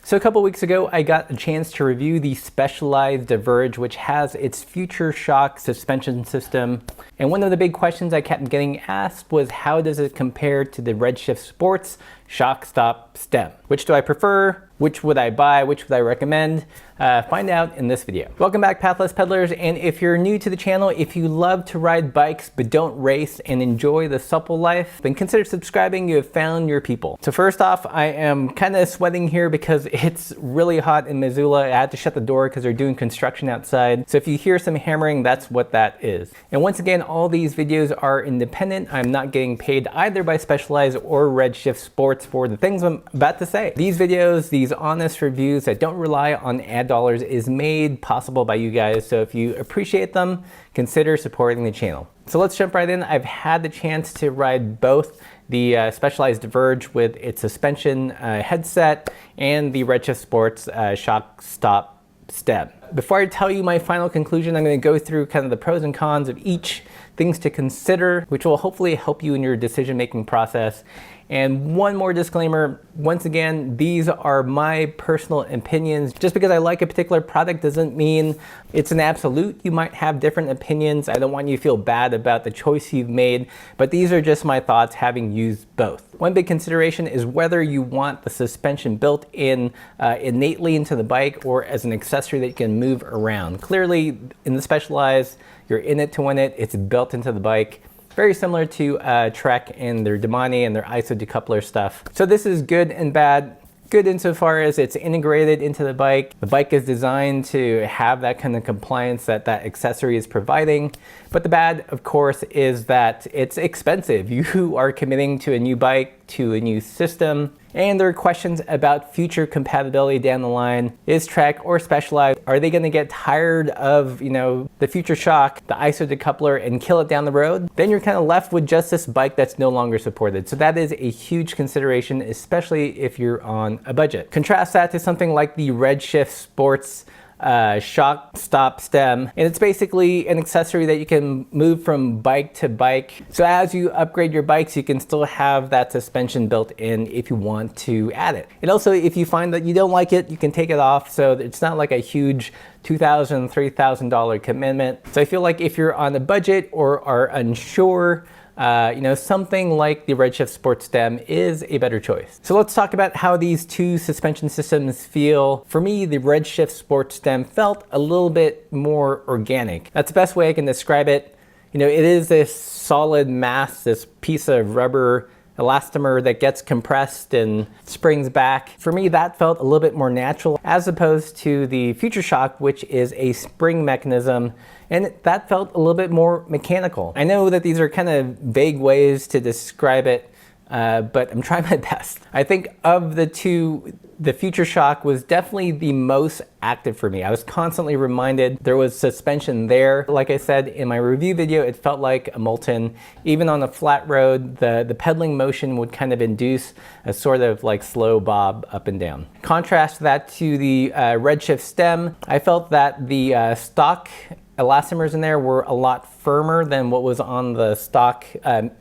So a couple weeks ago, I got a chance to review the Specialized Diverge, which has its Future Shock suspension system. And one of the big questions I kept getting asked was, how does it compare to the Redshift Sports Shock Stop Stem? Which do I prefer? Which would I buy? Which would I recommend? Find out in this video. Welcome back, Pathless Peddlers, and if you're new to the channel, if you love to ride bikes but don't race and enjoy the supple life, then consider subscribing. You have found your people. So first off, I am kind of sweating here because it's really hot in Missoula. I had to shut the door because they're doing construction outside. So if you hear some hammering, that's what that is. And once again, all these videos are independent. I'm not getting paid either by Specialized or Redshift Sports for the things I'm about to say. These videos, these honest reviews that don't rely on ad dollars, is made possible by you guys. So if you appreciate them, consider supporting the channel. So let's jump right in. I've had the chance to ride both the Specialized Diverge with its suspension headset and the Redshift Sports Shock Stop Stem. Before I tell you my final conclusion, I'm going to go through kind of the pros and cons of each, things to consider, which will hopefully help you in your decision-making process. And one more disclaimer, once again, these are my personal opinions. Just because I like a particular product doesn't mean it's an absolute. You might have different opinions. I don't want you to feel bad about the choice you've made, but these are just my thoughts having used both. One big consideration is whether you want the suspension built in innately into the bike or as an accessory that you can move around. Clearly, in the Specialized, you're in it to win it. It's built into the bike. Very similar to Trek and their Domane and their ISO decoupler stuff. So this is good and bad. Good insofar as it's integrated into the bike. The bike is designed to have that kind of compliance that that accessory is providing. But the bad, of course, is that it's expensive. You are committing to a new bike, to a new system. And there are questions about future compatibility down the line. Is Trek or Specialized, are they gonna get tired of, the Future Shock, the ISO decoupler, and kill it down the road? Then you're kind of left with just this bike that's no longer supported. So that is a huge consideration, especially if you're on a budget. Contrast that to something like the Redshift Sports Shock Stop Stem, and it's basically an accessory that you can move from bike to bike. So as you upgrade your bikes, you can still have that suspension built in if you want to add it. And also, if you find that you don't like it, you can take it off, so it's not like a huge $2,000, $3,000 commitment. So I feel like if you're on a budget or are unsure, something like the Redshift Sports Stem is a better choice. So let's talk about how these two suspension systems feel. For me, the Redshift Sports Stem felt a little bit more organic. That's the best way I can describe it. It is this solid mass, this piece of rubber elastomer that gets compressed and springs back. For me, that felt a little bit more natural as opposed to the Future Shock, which is a spring mechanism, and that felt a little bit more mechanical. I know that these are kind of vague ways to describe it, but I'm trying my best. I think of the two, the Future Shock was definitely the most active for me. I was constantly reminded there was suspension there. Like I said in my review video, it felt like a Molten. Even on a flat road, the pedaling motion would kind of induce a sort of like slow bob up and down. Contrast that to the Redshift Stem. I felt that the stock elastomers in there were a lot firmer than what was on the stock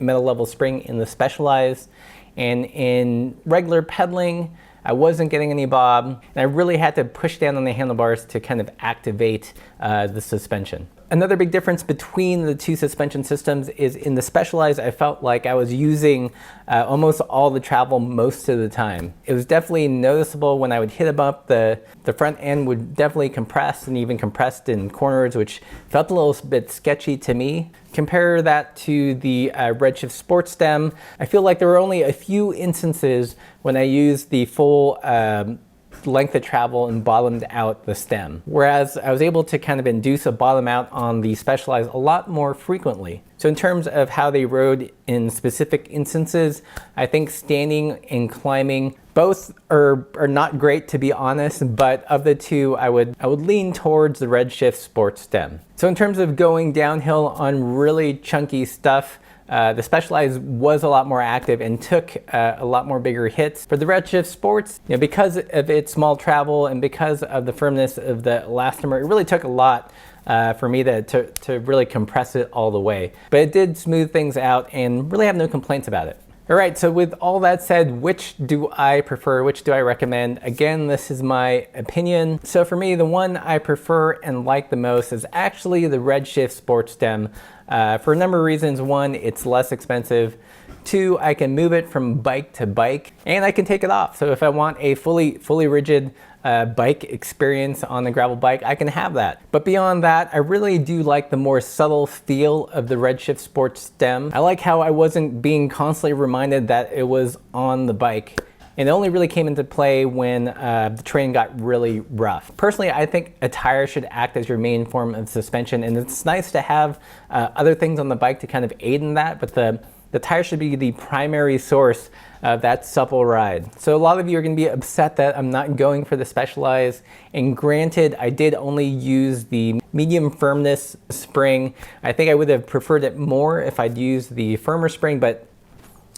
metal level spring in the Specialized. And in regular pedaling, I wasn't getting any bob, and I really had to push down on the handlebars to kind of activate the suspension. Another big difference between the two suspension systems is in the Specialized, I felt like I was using almost all the travel most of the time. It was definitely noticeable when I would hit a bump, the front end would definitely compress, and even compressed in corners, which felt a little bit sketchy to me. Compare that to the Redshift Sports Stem. I feel like there were only a few instances when I used the full length of travel and bottomed out the stem. Whereas I was able to kind of induce a bottom out on the Specialized a lot more frequently. So in terms of how they rode in specific instances, I think standing and climbing both are not great, to be honest, but of the two, I would lean towards the Redshift Sports Stem. So in terms of going downhill on really chunky stuff, the Specialized was a lot more active and took a lot more bigger hits. For the Redshift Sports, because of its small travel and because of the firmness of the elastomer, it really took a lot for me to really compress it all the way. But it did smooth things out and really have no complaints about it. All right, so with all that said, which do I prefer? Which do I recommend? Again, this is my opinion. So for me, the one I prefer and like the most is actually the Redshift Sport Stem for a number of reasons. One, it's less expensive. Two, I can move it from bike to bike and I can take it off. So if I want a fully rigid bike experience on the gravel bike, I can have that. But beyond that, I really do like the more subtle feel of the Redshift Sport Stem. I like how I wasn't being constantly reminded that it was on the bike. And it only really came into play when the terrain got really rough. Personally, I think a tire should act as your main form of suspension, and it's nice to have other things on the bike to kind of aid in that, but the tire should be the primary source of that supple ride. So a lot of you are going to be upset that I'm not going for the Specialized, and granted, I did only use the medium firmness spring. I think I would have preferred it more if I'd used the firmer spring, but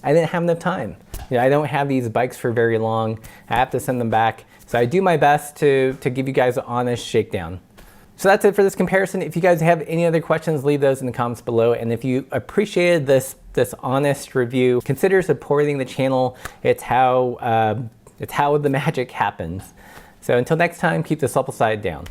I didn't have enough time. You know, I don't have these bikes for very long. I have to send them back. So I do my best to give you guys an honest shakedown. So that's it for this comparison. If you guys have any other questions, leave those in the comments below. And if you appreciated this honest review, consider supporting the channel. It's how the magic happens. So until next time, keep the supple side down.